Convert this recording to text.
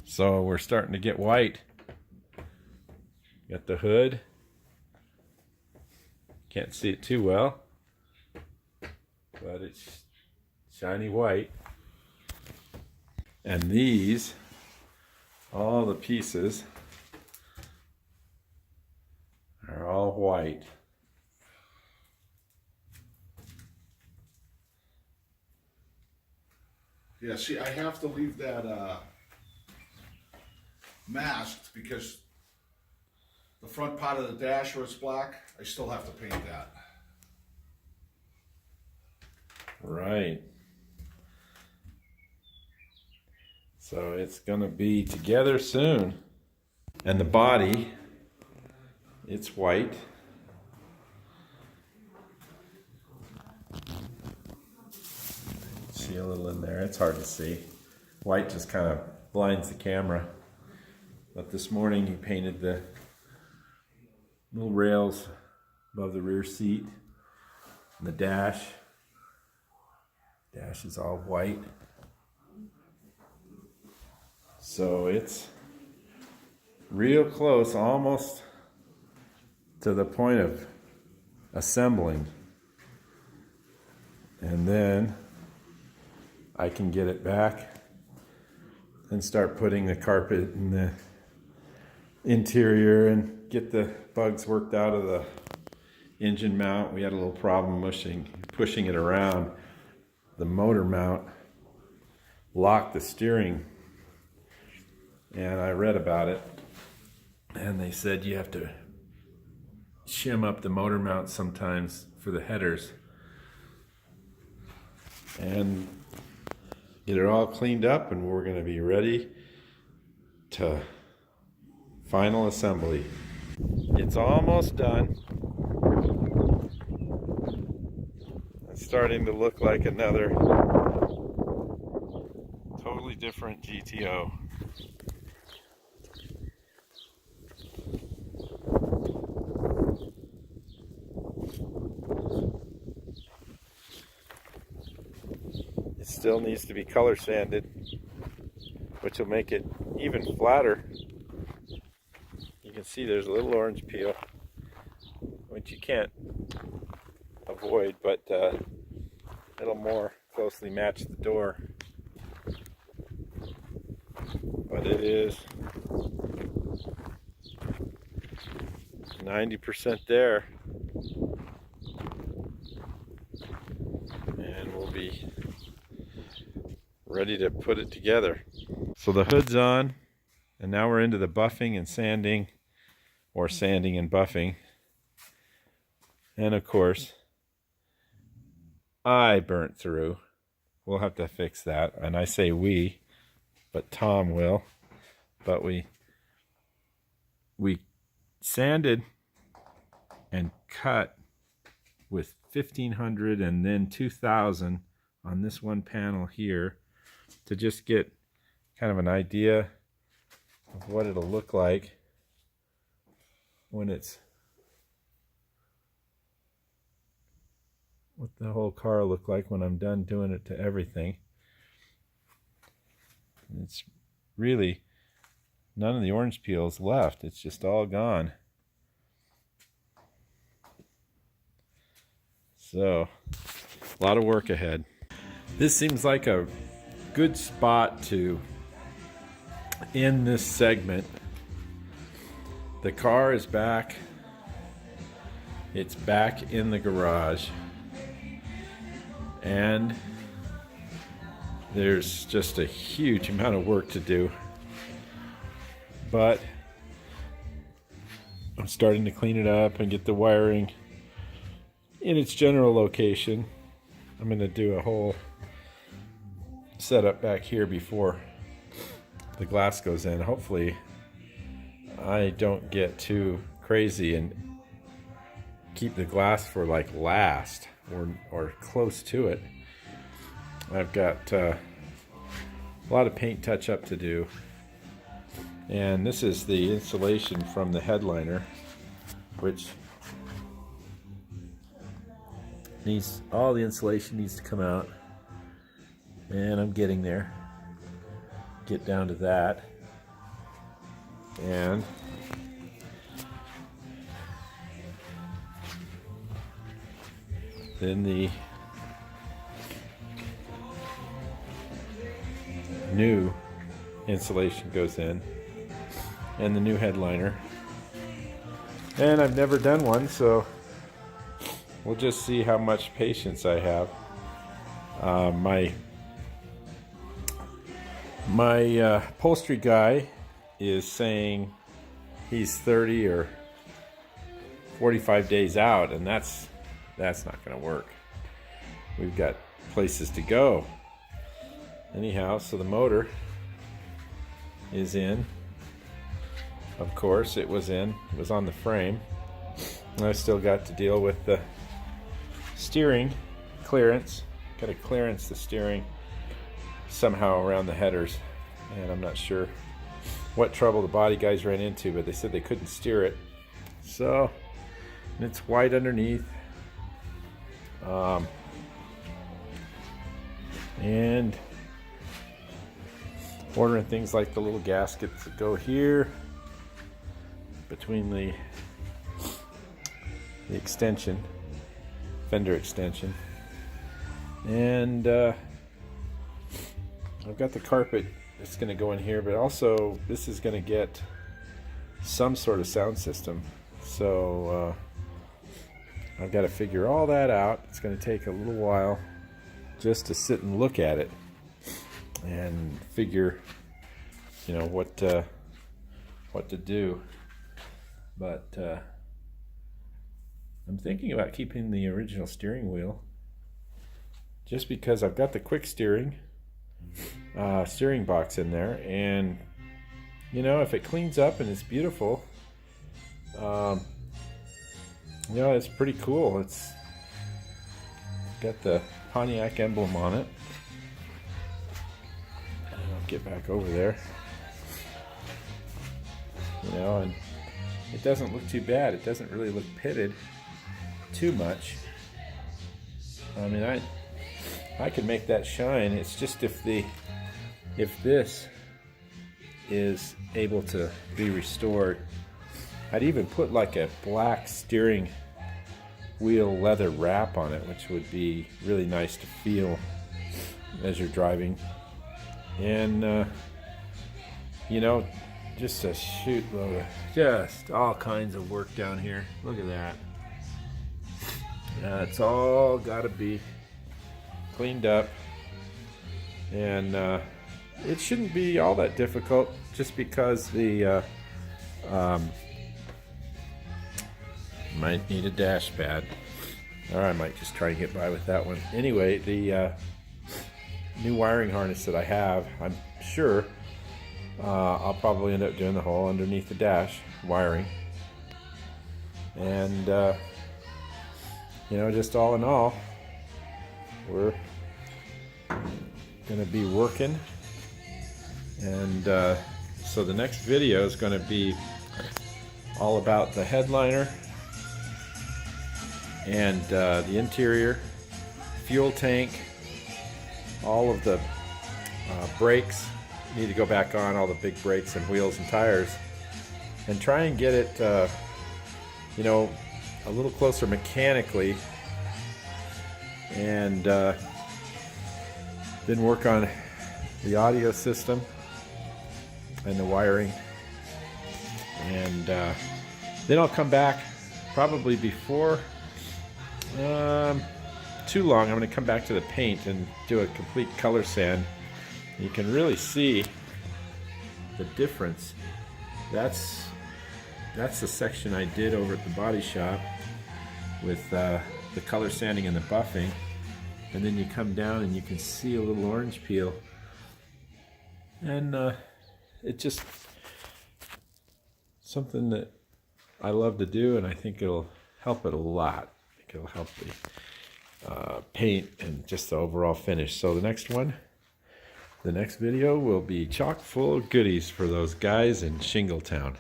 So we're starting to get white. Got the hood. Can't see it too well, but it's shiny white. And these, all the pieces are all white. Yeah, see, I have to leave that masked because the front part of the dash where it's black, I still have to paint that. Right. So it's gonna be together soon. And the body, it's white. See a little in there, it's hard to see. White just kind of blinds the camera. But this morning he painted the little rails above the rear seat and the dash. Dash is all white. So it's real close, almost to the point of assembling. And then I can get it back and start putting the carpet in the interior and get the bugs worked out of the engine mount. We had a little problem pushing it around. The motor mount locked the steering, and I read about it, and they said you have to shim up the motor mount sometimes for the headers and get it all cleaned up, and we're going to be ready to final assembly. It's almost done. It's starting to look like another totally different GTO. It still needs to be color sanded, which will make it even flatter. You can see there's a little orange peel, which you can't avoid, but it'll more closely match the door. But it is 90% there, and we'll be ready to put it together. So the hood's on, and now we're into the buffing and sanding, or sanding and buffing. And of course, I burnt through. We'll have to fix that. And I say we, but Tom will. But we sanded and cut with 1500 and then 2000 on this one panel here to just get kind of an idea of what it'll look like when it's, what the whole car will look like when I'm done doing it to everything. It's really none of the orange peels left. It's just all gone. So, a lot of work ahead. This seems like a good spot to end this segment. The car is back. It's back in the garage. And there's just a huge amount of work to do. But I'm starting to clean it up and get the wiring in its general location. I'm going to do a whole setup back here before the glass goes in. Hopefully I don't get too crazy and keep the glass for like last or close to it. I've got a lot of paint touch up to do, and this is the insulation from the headliner, which needs, all the insulation needs to come out, and I'm getting there. Get down to that. And then the new insulation goes in, and the new headliner. And I've never done one, so we'll just see how much patience I have. My upholstery guy is saying he's 30 or 45 days out, and that's not going to work. We've got places to go. Anyhow, so the motor is in. Of course, it was in. It was on the frame. And I still got to deal with the steering clearance. Got to clearance the steering somehow around the headers. And I'm not sure what trouble the body guys ran into, but they said they couldn't steer it. So, and it's white underneath. And ordering things like the little gaskets that go here between the extension, fender extension, and I've got the carpet that's going to go in here, but also this is going to get some sort of sound system, so I've got to figure all that out. It's going to take a little while just to sit and look at it and figure, what to do. But I'm thinking about keeping the original steering wheel, just because I've got the quick steering box in there, and if it cleans up and it's beautiful, it's pretty cool. It's got the Pontiac emblem on it. And I'll get back over there. And it doesn't look too bad. It doesn't really look pitted too much. I mean, I could make that shine. It's just if this is able to be restored, I'd even put like a black steering wheel leather wrap on it, which would be really nice to feel as you're driving. And just a shoot load of just all kinds of work down here. Look at that. It's all got to be cleaned up, and it shouldn't be all that difficult, just because the might need a dash pad, or I might just try and get by with that one. Anyway, the new wiring harness that I have, I'm sure I'll probably end up doing the hole underneath the dash wiring. And just all in all, we're gonna be working. And so the next video is going to be all about the headliner and the interior, fuel tank, all of the brakes need to go back on, all the big brakes and wheels and tires, and try and get it a little closer mechanically, and then work on the audio system and the wiring, and then I'll come back probably before too long. I'm going to come back to the paint and do a complete color sand. You can really see the difference. That's the section I did over at the body shop with the color sanding and the buffing, and then you come down and you can see a little orange peel, and it's just something that I love to do, and I think it'll help it a lot. I think it'll help the paint and just the overall finish. So the next video will be chock full of goodies for those guys in Shingletown.